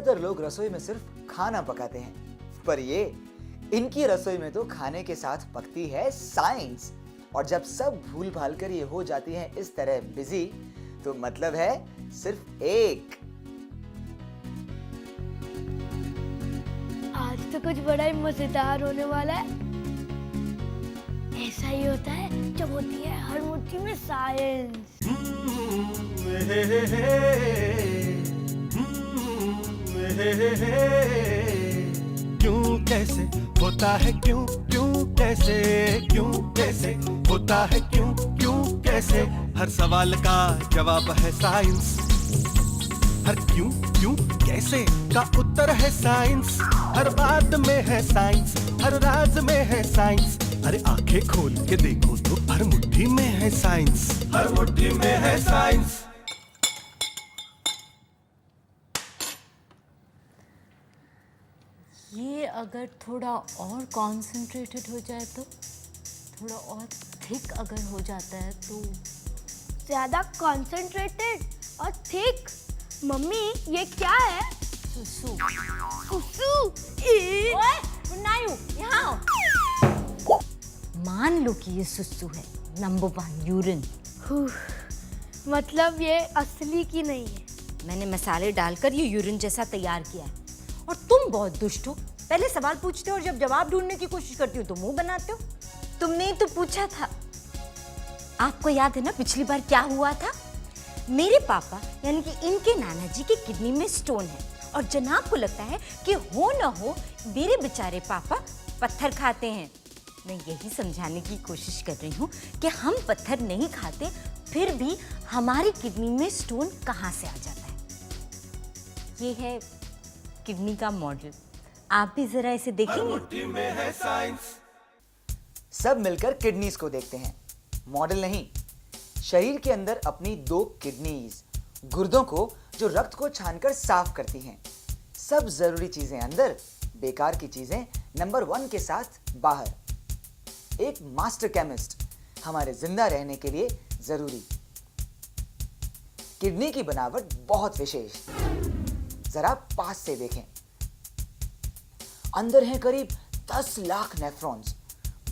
ज्यादातर लोग रसोई में सिर्फ खाना पकाते हैं, पर ये इनकी रसोई में तो खाने के साथ पकती है साइंस। और जब सब भूल भाल कर ये हो जाती हैं इस तरह बिजी, तो मतलब है सिर्फ एक। आज तो कुछ बड़ा ही मजेदार होने वाला है। ऐसा ही होता है जब होती है हर मुट्ठी में साइंस। क्यों कैसे होता है, क्यों क्यों कैसे, क्यों कैसे होता है, क्यों क्यों कैसे, हर सवाल का जवाब है साइंस। हर क्यों क्यों कैसे का उत्तर है साइंस। हर बात में है साइंस, हर राज में है साइंस। अरे आंखें खोल के देखो तो हर मुट्ठी में है साइंस, हर मुट्ठी में है साइंस। ये अगर थोड़ा और कॉन्सेंट्रेटेड हो जाए तो, थोड़ा और थिक अगर हो जाता है तो। ज्यादा कॉन्सेंट्रेटेड और थिक? मम्मी ये क्या है? सुसु। सुसु? ओए, मुन्नायू, यहाँ आओ। मान लो कि ये सुसु है, नंबर 1 यूरिन। मतलब ये असली की नहीं है? मैंने मसाले डालकर ये यूरिन जैसा तैयार किया है। और तुम बहुत दुष्ट हो, पहले सवाल पूछते हो और जब जवाब ढूंढने की कोशिश करती हो तो मुंह बनाते हो। तुमने ही तो पूछा था। आपको याद है ना पिछली बार क्या हुआ था? मेरे पापा यानी कि इनके नाना जी की किडनी में स्टोन है और जनाब को लगता है कि हो ना हो मेरे बेचारे पापा पत्थर खाते हैं। मैं यही समझाने की कोशिश कर रही हूँ कि हम पत्थर नहीं खाते, फिर भी हमारी किडनी में स्टोन कहाँ से आ जाता है। ये है किडनी का मॉडल, आप भी जरा इसे देखेंगे। में है साइंस। सब मिलकर किडनीज को देखते हैं, मॉडल नहीं। शरीर के अंदर अपनी 2 किडनीज, गुर्दों को जो रक्त को छानकर साफ करती हैं। सब जरूरी चीजें अंदर, बेकार की चीजें नंबर 1 के साथ बाहर। एक मास्टर केमिस्ट हमारे जिंदा रहने के लिए जरूरी। किडनी की बनावट बहुत विशेष, जरा पास से देखें। अंदर हैं करीब 10 लाख नेफ्रॉन्स,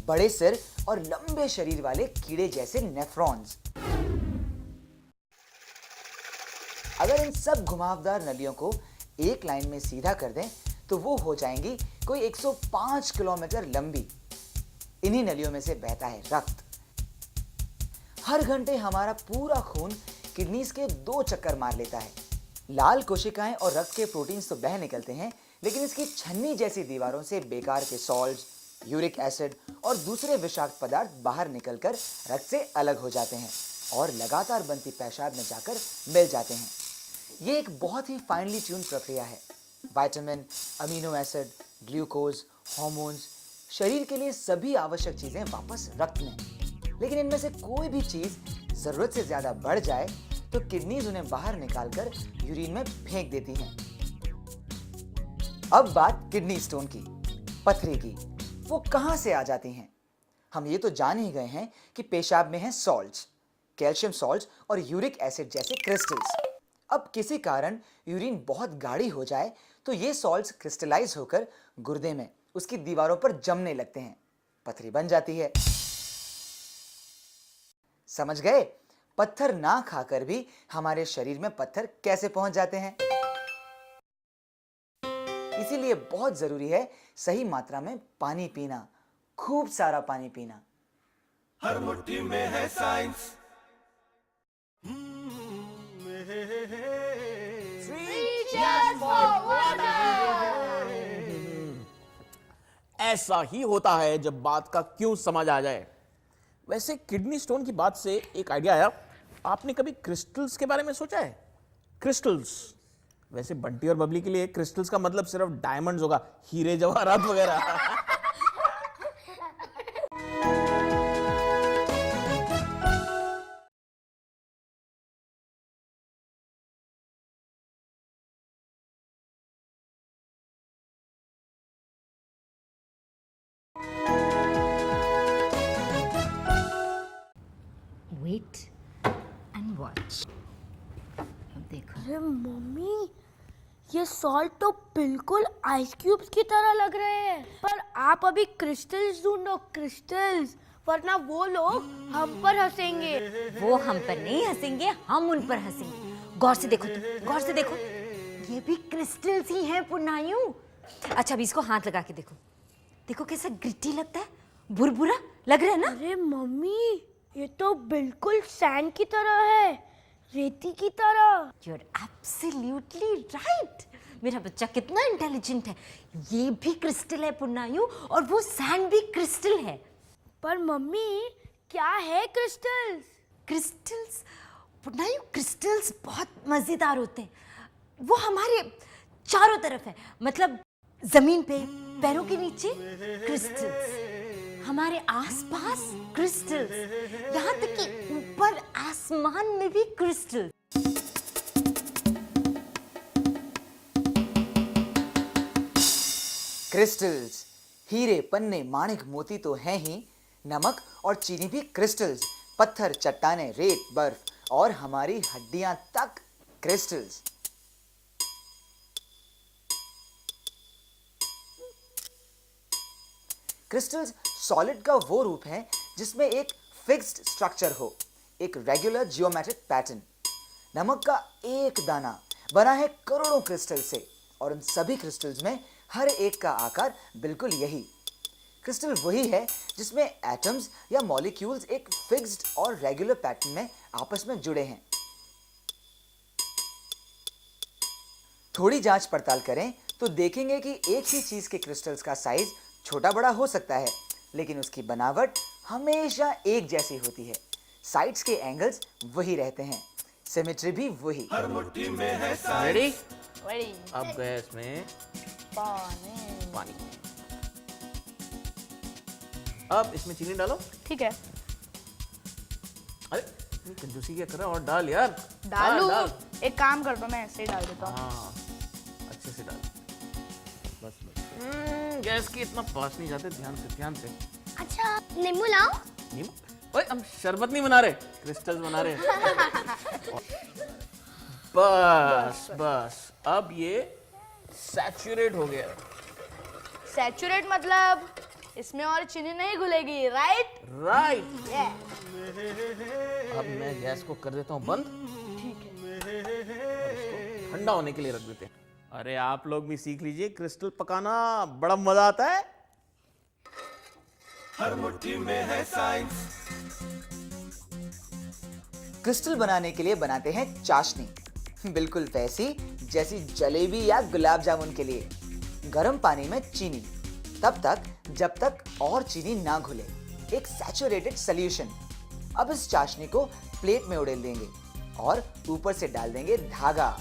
बड़े सिर और लंबे शरीर वाले कीड़े जैसे नेफ्रॉन्स। अगर इन सब घुमावदार नलियों को एक लाइन में सीधा कर दें तो वो हो जाएंगी कोई 105 किलोमीटर लंबी। इन्हीं नलियों में से बहता है रक्त। हर घंटे हमारा पूरा खून किडनीज के 2 चक्कर मार लेता है। लाल कोशिकाएं और रक्त के प्रोटीन्स तो बह निकलते हैं, लेकिन इसकी छन्नी जैसी दीवारों से बेकार के सॉल्ट्स, यूरिक एसिड और दूसरे विषाक्त पदार्थ बाहर निकलकर रक्त से अलग हो जाते हैं और लगातार बनती पेशाब में जाकर मिल जाते हैं। ये एक बहुत ही फाइनली ट्यून प्रक्रिया है। Vitamin, amino acid, glucose, hormones, शरीर के लिए सभी आवश्यक चीजें वापस रक्त में। लेकिन इनमें से कोई भी चीज जरूरत से ज्यादा बढ़ जाए तो किडनीज उन्हें बाहर निकालकर यूरिन में फेंक देती हैं। अब बात किडनी स्टोन की, पथरी की। वो कहां से आ जाती हैं? हम ये तो जान ही गए हैं कि पेशाब में हैं सॉल्ट्स, कैल्शियम सॉल्ट्स और यूरिक एसिड जैसे क्रिस्टल्स। अब किसी कारण यूरिन बहुत गाढ़ी हो जाए तो ये सॉल्ट्स क्रिस्टलाइज होकर गुर्दे में उसकी दीवारों पर जमने लगते हैं, पथरी बन जाती है। समझ गए? पत्थर ना खाकर भी हमारे शरीर में पत्थर कैसे पहुंच जाते हैं। इसीलिए बहुत जरूरी है सही मात्रा में पानी पीना, खूब सारा पानी पीना। हर मुट्ठी में है साइंस। ऐसा ही होता है जब बात का क्यों समझ आ जाए। वैसे किडनी स्टोन की बात से एक आइडिया आया, आपने कभी क्रिस्टल्स के बारे में सोचा है? क्रिस्टल्स, वैसे बंटी और बबली के लिए क्रिस्टल्स का मतलब सिर्फ डायमंड्स होगा, हीरे जवाहरात वगैरह। Wait and watch. अब देखो। अरे मम्मी ये सॉल्ट तो बिल्कुल आइस क्यूब्स की तरह लग रहे हैं। पर आप अभी क्रिस्टल्स ढूंढो, क्रिस्टल्स, वरना वो लोग हम पर हंसेंगे। वो हम पर नहीं हंसेंगे, हम उन पर हंसेंगे। गौर से देखो तुम, गौर से देखो, ये भी क्रिस्टल्स ही हैं पुनायु। अच्छा अभी इसको हाथ लगा के देखो, देखो कैसा ग्रिटी लगता है, बुरबुरा लग रहा है ना। अरे मम्मी, ये तो बिल्कुल सैंड की तरह है, रेती की तरह। You're absolutely right. मेरा बच्चा कितना इंटेलिजेंट है। ये भी क्रिस्टल है पुनायु, और वो सैंड भी क्रिस्टल है। पर मम्मी, क्या है क्रिस्टल्स? क्रिस्टल्स पुनायु, क्रिस्टल्स बहुत मजेदार होते हैं। वो हमारे चारों तरफ है, मतलब जमीन पे, पैरों के नीचे क्रिस्टल्स, हमारे आसपास क्रिस्टल्स, यहाँ तक कि ऊपर आसमान में भी क्रिस्टल्स। क्रिस्टल्स, हीरे, पन्ने, माणिक, मोती तो हैं ही, नमक और चीनी भी क्रिस्टल्स, पत्थर, चट्टानें, रेत, बर्फ और हमारी हड्डियां तक क्रिस्टल्स। क्रिस्टल्स सॉलिड का वो रूप है जिसमें एक फिक्स्ड स्ट्रक्चर हो, एक रेगुलर जियोमेट्रिक पैटर्न। नमक का एक दाना बना है करोड़ों क्रिस्टल से, और उन सभी क्रिस्टल्स में हर एक का आकार बिल्कुल यही। क्रिस्टल वही है जिसमें एटम्स या मॉलिक्यूल्स एक फिक्स्ड और रेगुलर पैटर्न में आपस में जुड़े हैं। थोड़ी जांच पड़ताल करें तो देखेंगे कि एक ही चीज के क्रिस्टल्स का साइज छोटा बड़ा हो सकता है, लेकिन उसकी बनावट हमेशा एक जैसी होती है। साइड्स के एंगल्स वही रहते हैं, सिमेट्री भी वही। रेडी? अब गैस में पानी। अब इसमें चीनी डालो। ठीक है, अरे इतनी कंजूसी क्या कर रहा है, और डाल यार। डालू। डाल। एक काम करता हूँ, मैं ऐसे ही डाल देता हूँ। हाँ अच्छे से डाल, बस बस। गैस की इतना पास नहीं जाते, ध्यान से ध्यान से। अच्छा, नींबू लाओ। नींबू? ओए हम शरबत नहीं बना रहे, क्रिस्टल्स बना रहे। बस बस, अब ये सैचुरेट हो गया। सैचुरेट मतलब इसमें और चीनी नहीं घुलेगी, राइट? राइट। अब मैं गैस को कर देता हूँ बंद। ठीक है। इसको ठंडा होने के लिए रख देते हैं। अरे आप लोग भी सीख लीजिए, क्रिस्टल पकाना बड़ा मजा आता है। हर मुट्ठी में है साइंस। क्रिस्टल बनाने के लिए बनाते हैं चाशनी, बिल्कुल वैसी जैसी जलेबी या गुलाब जामुन के लिए। गर्म पानी में चीनी, तब तक जब तक और चीनी ना घुले, एक सैचुरेटेड सॉल्यूशन। अब इस चाशनी को प्लेट में उड़ेल देंगे और ऊपर से डाल देंगे धागा।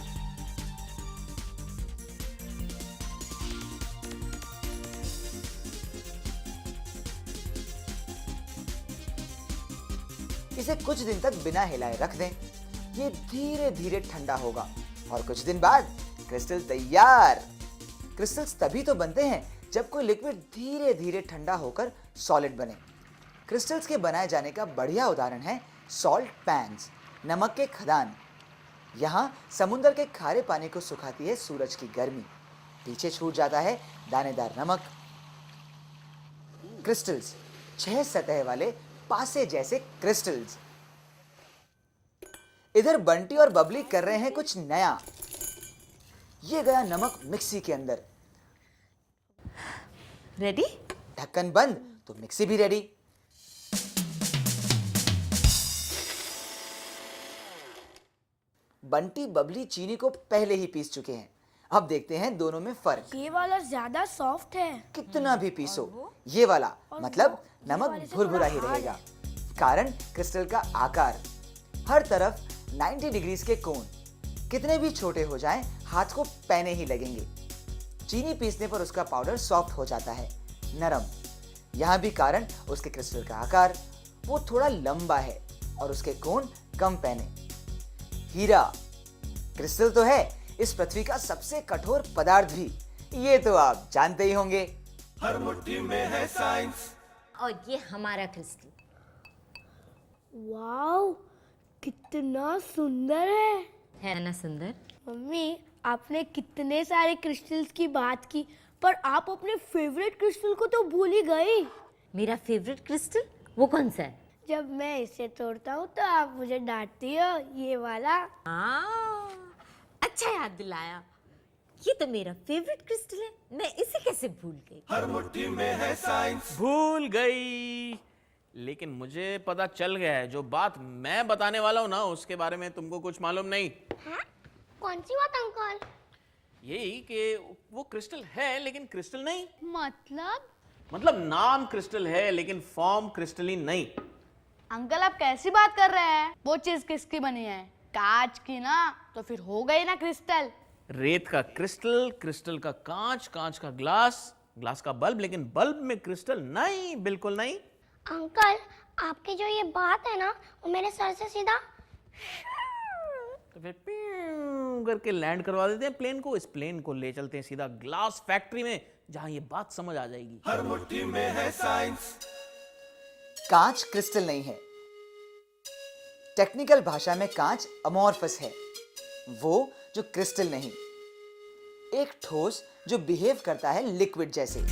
इसे कुछ दिन तक बिना हिलाए रख दें। ये धीरे धीरे ठंडा होगा और कुछ दिन बाद क्रिस्टल तैयार। क्रिस्टल्स तभी तो बनते हैं जब कोई लिक्विड धीरे धीरे ठंडा होकर सॉलिड बने। क्रिस्टल्स के बनाए जाने का बढ़िया उदाहरण है सॉल्ट पैन्स, नमक के खदान। यहाँ समुद्र के खारे पानी को सुखाती है सूरज की गर्मी, पीछे छूट जाता है दानेदार नमक। क्रिस्टल्स 6 सतह वाले पासे जैसे क्रिस्टल्स। इधर बंटी और बबली कर रहे हैं कुछ नया। ये गया नमक मिक्सी के अंदर। रेडी? ढक्कन बंद तो मिक्सी भी रेडी। बंटी बबली चीनी को पहले ही पीस चुके हैं। अब देखते हैं दोनों में फर्क। ये वाला ज्यादा सॉफ्ट है। कितना भी पीसो, ये वाला मतलब नमक भुरभुरा ही रहेगा। कारण क्रिस्टल का आकार, हर तरफ 90 डिग्रीज के कोण। कितने भी छोटे हो जाएं, हाथ को पैने ही लगेंगे। चीनी पीसने पर उसका पाउडर सॉफ्ट हो जाता है, नरम। यहाँ भी कारण उसके क्रिस्टल का आकार, वो थोड़ा लंबा है और उसके कोण कम पैने। हीरा क्रिस्टल तो है इस पृथ्वी का सबसे कठोर पदार्थ भी, ये तो आप जानते ही होंगे। हर मुट्ठी में है साइंस। और ये हमारा क्रिस्टल। वाओ, कितना सुंदर है है ना सुंदर? मम्मी। आपने कितने सारे क्रिस्टल्स की बात की, पर आप अपने फेवरेट क्रिस्टल को तो भूल ही गए। मेरा फेवरेट क्रिस्टल वो कौन सा है? जब मैं इसे तोड़ता हूँ तो आप मुझे डांटती हो, ये वाला। अच्छा याद दिलाया, ये तो मेरा फेवरेट क्रिस्टल है, मैं इसे कैसे भूल गई? हर मुट्ठी में है साइंस। भूल गई, लेकिन मुझे पता चल गया है जो बात मैं बताने वाला हूं ना उसके बारे में तुमको कुछ मालूम नहीं। हाँ? कौन सी बात अंकल? यही कि वो क्रिस्टल है लेकिन क्रिस्टल नहीं। मतलब नाम क्रिस्टल है लेकिन फॉर्म क्रिस्टलीन नहीं। अंकल आप कैसी बात कर रहे हैं? वो चीज किसकी बनी है? कांच की ना, तो फिर हो गई ना क्रिस्टल। रेत का क्रिस्टल, क्रिस्टल का कांच, कांच का ग्लास, ग्लास का बल्ब, लेकिन बल्ब में क्रिस्टल नहीं, बिल्कुल नहीं। अंकल, आपकी जो ये बात है ना, वो मेरे सर से सीधा तो फिर प्यूं करके लैंड करवा देते हैं प्लेन को। इस प्लेन को ले चलते हैं सीधा ग्लास फैक्ट्री में, जहां ये बात समझ आ जाएगी। हर मुट्ठी में है साइंस। कांच क्रिस्टल नहीं है। टेक्निकल भाषा में कांच अमॉर्फस है, वो जो क्रिस्टल नहीं, एक ठोस जो बिहेव करता है लिक्विड जैसे।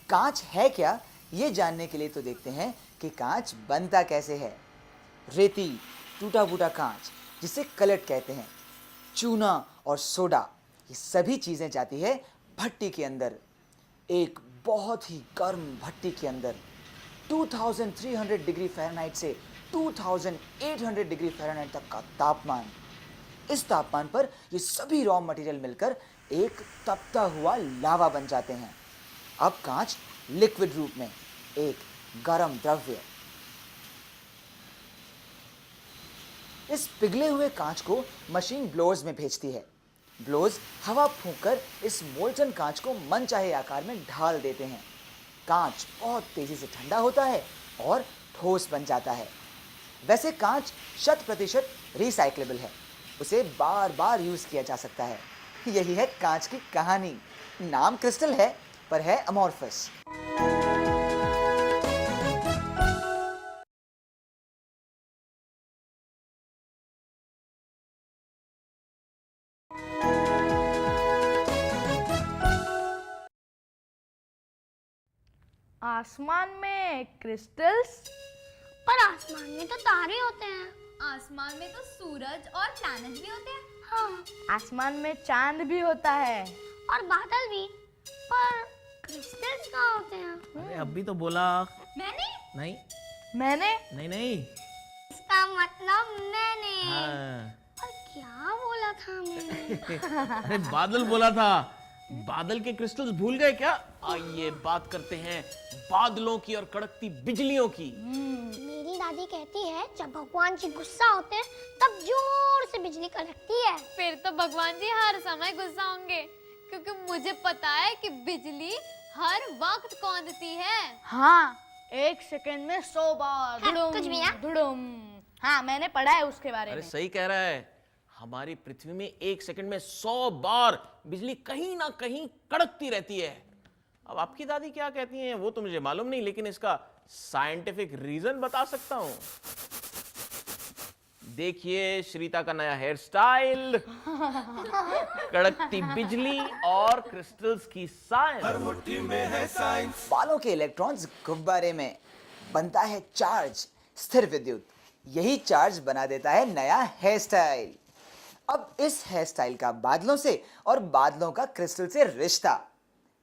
कांच है क्या, ये जानने के लिए तो देखते हैं कि कांच बनता कैसे है। रेती, टूटा फूटा कांच जिसे कलट कहते हैं, चूना और सोडा, ये सभी चीजें जाती है भट्टी के अंदर। एक बहुत ही गर्म भट्टी के अंदर 2300 डिग्री फ़ारेनहाइट से 2800 डिग्री फ़ारेनहाइट तक का तापमान। इस तापमान पर ये सभी रॉ मटेरियल मिलकर एक तपता हुआ लावा बन जाते हैं। अब कांच लिक्विड रूप में, एक गर्म द्रव्य। इस पिघले हुए कांच को मशीन ब्लोअर्स में भेजती है। ब्लोअर्स हवा फूंककर इस मोल्टन कांच को मनचाहे आकार में ढाल देते हैं। कांच बहुत तेजी से ठंडा होता है और ठोस बन जाता है। वैसे कांच 100% रिसाइक्लेबल है, उसे बार बार यूज किया जा सकता है। यही है कांच की कहानी। नाम क्रिस्टल है पर है अमॉर्फस। आसमान में क्रिस्टल्स? पर आसमान में तो तारे होते हैं। आसमान में तो सूरज और प्लैनेट भी होते हैं। हाँ, आसमान में चांद भी होता है। और बादल भी। पर क्रिस्टल्स कहाँ होते हैं? अरे अभी तो बोला। मैंने नहीं मैंने नहीं नहीं। इसका मतलब मैंने। हाँ। और क्या बोला था मैंने? अरे बादल बोला था। बादल के क्रिस्टल्स भूल गए क्या? आइए बात करते हैं बादलों की और कड़कती बिजलियों की। मेरी दादी कहती है जब भगवान जी गुस्सा होते हैं तब जोर से बिजली कड़कती है। फिर तो भगवान जी हर समय गुस्सा होंगे, क्योंकि मुझे पता है कि बिजली हर वक्त कौंधती है। हाँ, 1 सेकंड में 100 बार हाँ, कुछ भी ना? धुडुम। हाँ, मैंने पढ़ा है उसके बारे अरे में। सही कह रहा है। हमारी पृथ्वी में 1 सेकंड में 100 बार बिजली कहीं ना कहीं कड़कती रहती है। अब आपकी दादी क्या कहती हैं वो तो मुझे मालूम नहीं, लेकिन इसका साइंटिफिक रीजन बता सकता हूं। देखिए श्रीता का नया हेयर स्टाइल, कड़कती बिजली और क्रिस्टल्स की साइंस। हर मुट्ठी में है साइंस। बालों के इलेक्ट्रॉन्स गुब्बारे में बनता है चार्ज, स्थिर विद्युत। यही चार्ज बना देता है नया हेयर स्टाइल। अब इस हेयर स्टाइल का बादलों से और बादलों का क्रिस्टल से रिश्ता।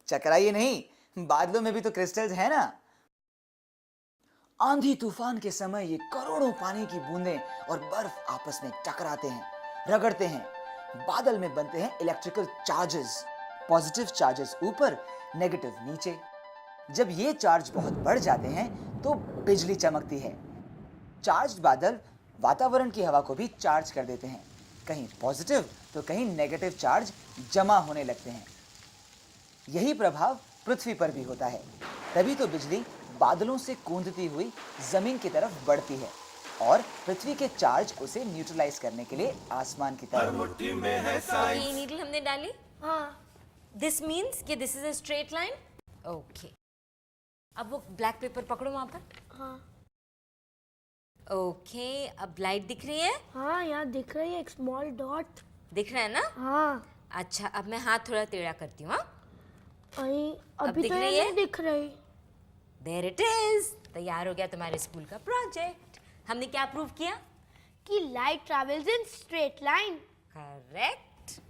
चकराइए नहीं, बादलों में भी तो क्रिस्टल्स हैं ना। आंधी तूफान के समय ये करोड़ों पानी की बूंदें और बर्फ आपस में टकराते हैं, रगड़ते हैं। बादल में बनते हैं इलेक्ट्रिकल चार्जेस, पॉजिटिव चार्जेस ऊपर, नेगेटिव नीचे। जब ये चार्ज बहुत बढ़ जाते हैं तो बिजली चमकती है। चार्ज्ड बादल वातावरण की हवा को भी चार्ज कर देते हैं। कहीं पॉजिटिव तो कहीं नेगेटिव चार्ज जमा होने लगते हैं। यही प्रभाव पृथ्वी पर भी होता है। तभी तो बिजली बादलों से कूदती हुई जमीन की तरफ बढ़ती है और पृथ्वी के चार्ज उसे न्यूट्रलाइज करने के लिए आसमान की तरफ। मुट्ठी में है ये साइंस। नीडल हमने डाली। हाँ, दिस मीन्स कि this is a straight line. Okay, अब वो ब्लैक पेपर पकड़ो वहां पर। हाँ ओके, अब लाइट दिख रही है? हाँ, यहाँ दिख रही है एक स्मॉल डॉट। दिख रहा है ना? हाँ। अच्छा, अब मैं हाथ थोड़ा टेढ़ा करती हूँ। हाँ, अभी दिख तो रही ये है? नहीं दिख रही। There it is. तैयार हो गया तुम्हारे स्कूल का प्रोजेक्ट। हमने क्या प्रूव किया? कि light travels in straight line. Correct,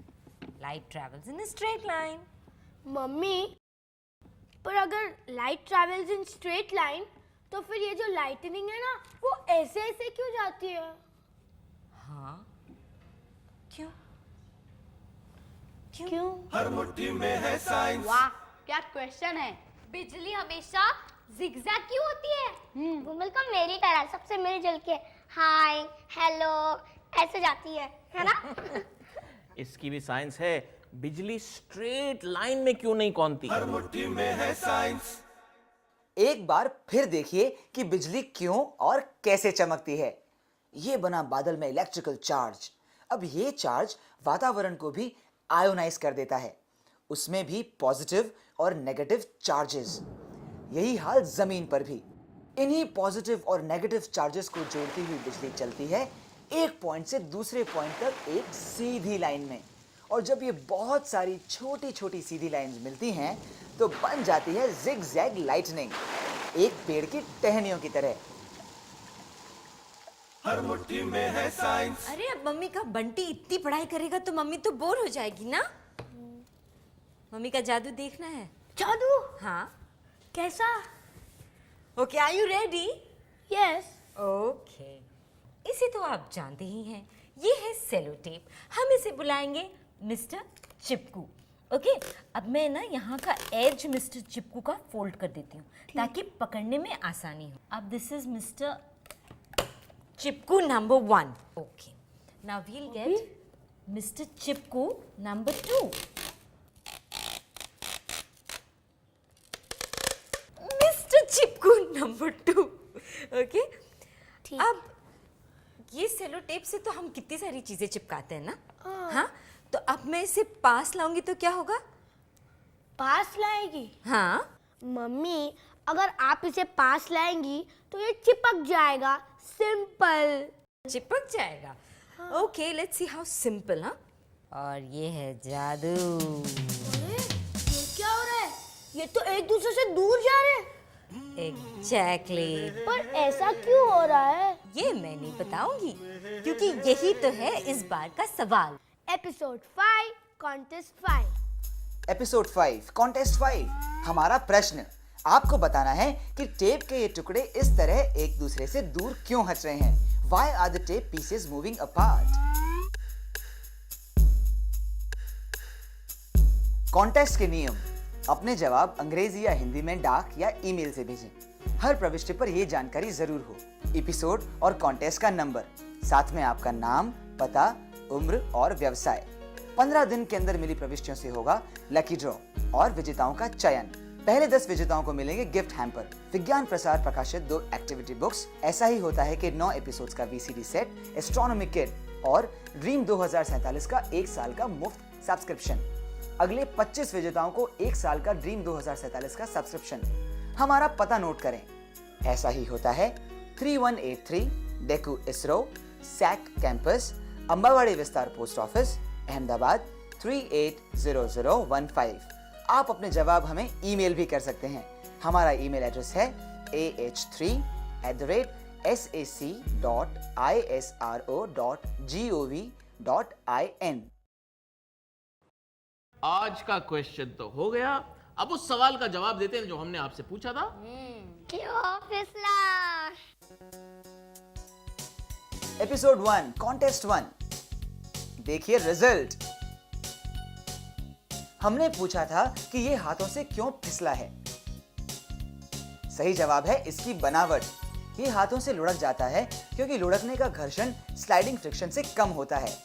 light travels in straight line. Mummy, पर अगर light travels in straight line तो फिर ये जो लाइटनिंग है ना वो ऐसे ऐसे क्यों जाती है? हाँ, क्यों? क्यों? हर मुट्ठी में है साइंस। वाह, क्या क्वेश्चन है। बिजली हमेशा जिगजैग क्यों होती है? वो बिल्कुल मेरी तरह सबसे मिलजुल के हाय हेलो ऐसे जाती है ना? इसकी भी साइंस है। बिजली स्ट्रेट लाइन में क्यों नहीं कौनती? हर मुट्ठी में है साइंस। एक बार फिर देखिए कि बिजली क्यों और कैसे चमकती है। ये बना बादल में इलेक्ट्रिकल चार्ज। अब ये चार्ज वातावरण को भी आयोनाइज कर देता है, उसमें भी पॉजिटिव और नेगेटिव चार्जेस। यही हाल जमीन पर भी। इन्हीं पॉजिटिव और नेगेटिव चार्जेस को जोड़ती हुई बिजली चलती है एक पॉइंट से दूसरे पॉइंट तक एक सीधी लाइन में। और जब ये बहुत सारी छोटी छोटी सीधी लाइंस मिलती हैं तो बन जाती है जिग-जैग लाइटनिंग, एक पेड़ की टहनियों की तरह। हर मुट्ठी में है साइंस। अरे अब मम्मी का बंटी इतनी पढ़ाई करेगा तो मम्मी तो बोर हो जाएगी ना। मम्मी का जादू देखना है। जादू? हाँ। कैसा? Okay, are you ready? Yes. Okay, इसे तो आप जानते ही हैं, ये है सेलो टेप। हम इसे बुलाएंगे मिस्टर चिपकू। ओके, अब मैं ना यहाँ का एज मिस्टर चिपकू का फोल्ड कर देती हूँ ताकि पकड़ने में आसानी हो। अब this is mister Chipku number 1। Okay, now we'll get mister Chipku number 2। Mister Chipku number 2। Okay, अब ये सेलो टेप से तो हम कितनी सारी चीजें चिपकाते हैं ना। हाँ, तो अब मैं इसे पास लाऊंगी तो क्या होगा? पास लाएगी? हाँ, मम्मी, अगर आप इसे पास लाएंगी तो ये चिपक जाएगा। सिंपल। चिपक जाएगा। Okay, let's see how simple. हाँ, और ये है जादू। अरे, ये क्या हो रहा है? ये तो एक दूसरे से दूर जा रहे हैं। एग्जैक्टली। पर ऐसा क्यों हो रहा है? ये मैं नहीं बताऊंगी क्योंकि यही तो है इस बार का सवाल। Episode 5 contest 5। Episode 5 contest 5। हमारा प्रश्न आपको बताना है कि टेप के ये टुकड़े इस तरह एक दूसरे से दूर क्यों हट रहे हैं। Why are the tape pieces moving apart? Contest के नियम। अपने जवाब अंग्रेजी या हिंदी में डाक या ईमेल से भेजें। हर प्रविष्टि पर यह जानकारी जरूर हो, एपिसोड और कॉन्टेस्ट का नंबर, साथ में आपका नाम, पता, उम्र और व्यवसाय। 15 दिन के अंदर मिली प्रविष्टियों से होगा लकी ड्रॉ और विजेताओं का चयन। पहले 10 विजेताओं को मिलेंगे गिफ्ट हैम्पर, विज्ञान प्रसार प्रकाशित 2 एक्टिविटी बुक्स। ऐसा ही होता है कि 9 एपिसोड्स का VCD सेट, एस्ट्रोनॉमी किट और ड्रीम 2047 का 1 साल का मुफ्त सब्सक्रिप्शन। अगले 25 विजेताओं को 1 साल का ड्रीम 2047 का सब्सक्रिप्शन। हमारा पता नोट करें, ऐसा ही होता है 3183 डेकू ISRO, SAC campus, Ambawadi Vistar post office, Ahmedabad 380015। आप अपने जवाब हमें ईमेल भी कर सकते हैं। हमारा ईमेल एड्रेस है ah3@sac.isro.gov.in। आज का क्वेश्चन तो हो गया। अब उस सवाल का जवाब देते हैं जो हमने आपसे पूछा था। क्यों फिसला? Episode 1 contest 1। देखिए रिजल्ट। हमने पूछा था कि ये हाथों से क्यों फिसला है। सही जवाब है इसकी बनावट। ये हाथों से लुढ़क जाता है क्योंकि लुढ़कने का घर्षण स्लाइडिंग फ्रिक्शन से कम होता है।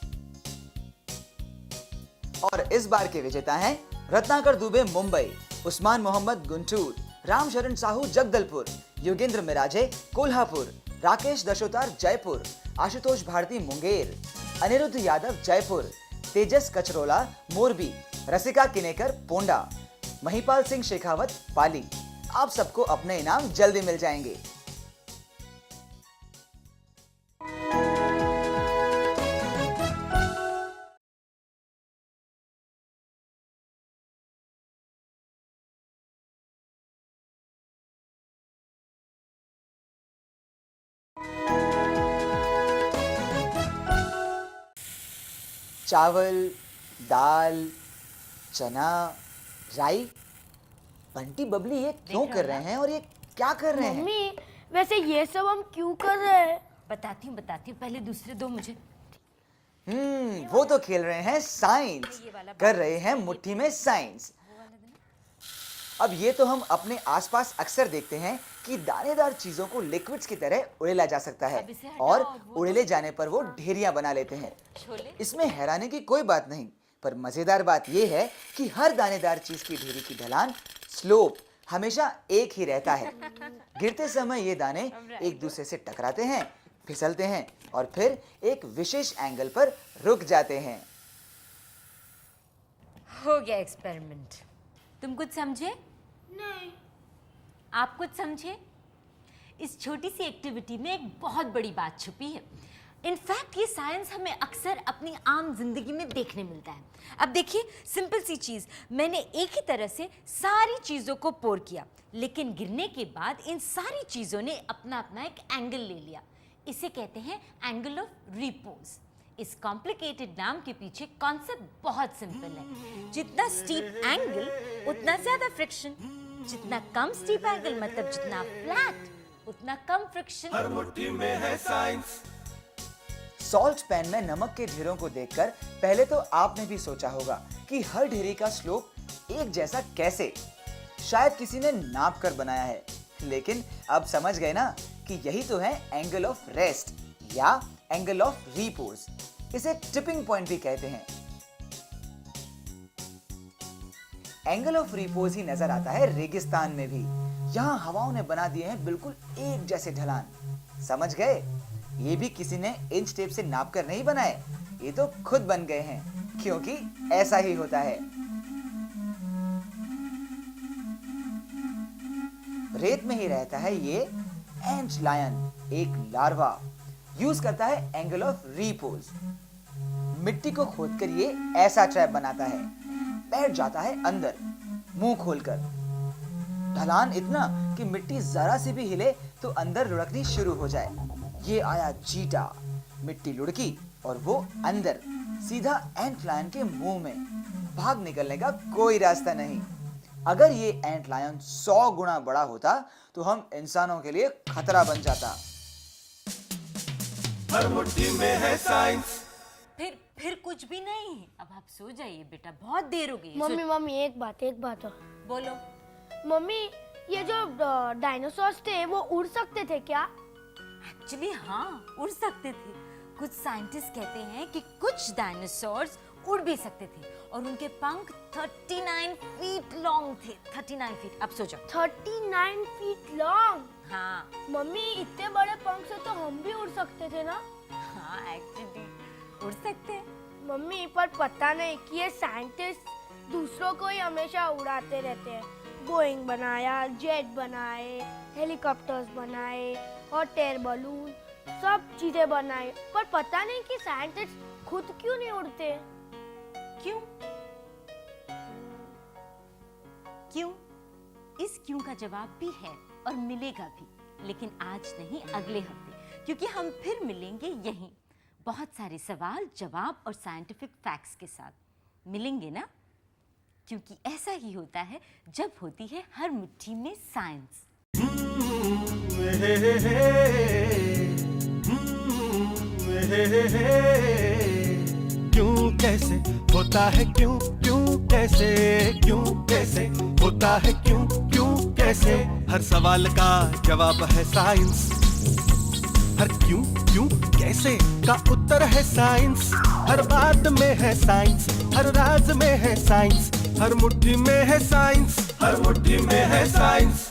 और इस बार के विजेता हैं रत्नाकर दुबे मुंबई, उस्मान मोहम्मद गुंटूर, रामशरण साहू जगदलपुर, योगेंद्र मिराजे कोल्हापुर, राकेश दशोतार जयपुर, आशुतोष भारती मुंगेर, अनिरुद्ध यादव जयपुर, तेजस कचरोला मोरबी, रसिका किनेकर पोंडा, महिपाल सिंह शेखावत पाली, आप सबको अपने इनाम जल्दी मिल जाएंगे। चावल, दाल, चना, राई। बंटी बबली ये क्यों कर रहे हैं और ये क्या कर रहे हैं? मम्मी वैसे ये सब हम क्यों कर रहे हैं? बताती हूँ पहले दूसरे दो मुझे। वो तो खेल रहे हैं साइंस, कर रहे हैं मुट्ठी में साइंस। अब ये तो हम अपने आसपास अक्सर देखते हैं कि दानेदार चीजों को लिक्विड्स की तरह उड़ेला जा सकता है और उड़ेले जाने पर वो ढेरियां बना लेते हैं। इसमें हैरानी की कोई बात नहीं, पर मजेदार बात यह है कि हर दानेदार चीज की ढेरी की ढलान, स्लोप हमेशा एक ही रहता है। गिरते समय ये दाने एक दूसरे से टकराते हैं, फिसलते हैं और फिर एक विशेष एंगल पर रुक जाते हैं। हो गया एक्सपेरिमेंट। तुम कुछ समझे? नहीं। आप कुछ समझे? इस छोटी सी एक्टिविटी में एक बहुत बड़ी बात छुपी है। इनफैक्ट ये साइंस हमें अक्सर अपनी आम जिंदगी में देखने मिलता है। अब देखिए, सिंपल सी चीज, मैंने एक ही तरह से सारी चीजों को पोर किया, लेकिन गिरने के बाद इन सारी चीजों ने अपना अपना एक एंगल ले लिया। इसे कहते हैं एंगल ऑफ रिपोज। इस कॉम्प्लिकेटेड नाम के पीछे कॉन्सेप्ट बहुत सिंपल है। जितना स्टीप एंगल उतना ज्यादा फ्रिक्शन, जितना कम स्टीप एंगल मतलब जितना फ्लैट उतना कम फ्रिक्शन। हर मुट्ठी में है साइंस। सॉल्ट पैन में नमक के ढेरों को देखकर पहले तो आपने भी सोचा होगा कि हर ढेरी का स्लोप एक जैसा कैसे? शायद किसी ने नाप कर बनाया है, लेकिन अब समझ गए ना कि यही तो है एंगल ऑफ रेस्ट या एंगल ऑफ रिपोज। इसे टिपिंग पॉइंट भी कहते हैं। एंगल ऑफ रिपोज ही नजर आता है रेगिस्तान में भी। यहाँ हवाओं ने बना दिए हैं बिल्कुल एक जैसे ढलान। समझ गए? ये भी किसी ने इंच टेप से नाप कर नहीं बनाए, ये तो खुद बन गए हैं, क्योंकि ऐसा ही होता है। रेत में ही रहता है ये एंट लायन, एक लार्वा। यूज करता है एंगल ऑफ रिपोज। मिट्टी को खोदकर ये ऐसा ट्रैप बनाता है, बैठ जाता है अंदर मुंह खोलकर। ढलान इतना कि मिट्टी जरा सी भी हिले तो अंदर लुढ़कनी शुरू हो जाए। ये आया चीटा, मिट्टी लुढ़की और वो अंदर, सीधा एंट लायन के मुंह में। भाग निकलने का कोई रास्ता नहीं। अगर ये एंट लायन 100 गुना बड़ा होता तो हम इंसानों के लिए खतरा बन जाता। हर मुट्ठी में है साइंस। फिर कुछ भी नहीं। अब आप सो जाइए बेटा, बहुत देर हो गई। मम्मी एक बात और। बोलो। मम्मी ये जो डायनासोर्स थे वो उड़ सकते थे क्या? एक्चुअली हाँ, उड़ सकते थे। कुछ साइंटिस्ट कहते हैं कि कुछ डायनासोर्स उड़ भी सकते थे और उनके पंख 39 फीट लॉन्ग थे। 39 फीट। अब सोचो। 39 फीट लॉन्ग? हाँ। मम्मी इतने बड़े पंख से तो हम भी उड़ सकते थे ना? हाँ एक्चुअली उड़ सकते हैं। मम्मी पर पता नहीं कि ये साइंटिस्ट दूसरों को ही हमेशा उड़ाते रहते हैं। बोइंग बनाया, जेट बनाए, हेलीकॉप्टर्स बनाए, हॉट एयर बलून, सब चीजें बनाई, पर पता नहीं कि साइंटिस्ट खुद क्यों नहीं उड़ते। क्यों? क्यों? इस क्यों का जवाब भी है और मिलेगा भी, लेकिन आज नहीं, अगले हफ्ते, क्योंकि हम फिर मिलेंगे यहीं बहुत सारे सवाल, जवाब और साइंटिफिक फैक्ट्स के साथ। मिलेंगे ना? क्योंकि ऐसा ही होता है जब होती है हर मुट्ठी में साइंस। क्यों कैसे होता है, क्यों क्यों कैसे, क्यों कैसे होता है, क्यों क्यों कैसे, हर सवाल का जवाब है साइंस। हर क्यों क्यों कैसे का उत्तर है साइंस। हर बात में है साइंस, हर राज में है साइंस। हर मुट्ठी में है साइंस, हर मुट्ठी में है साइंस।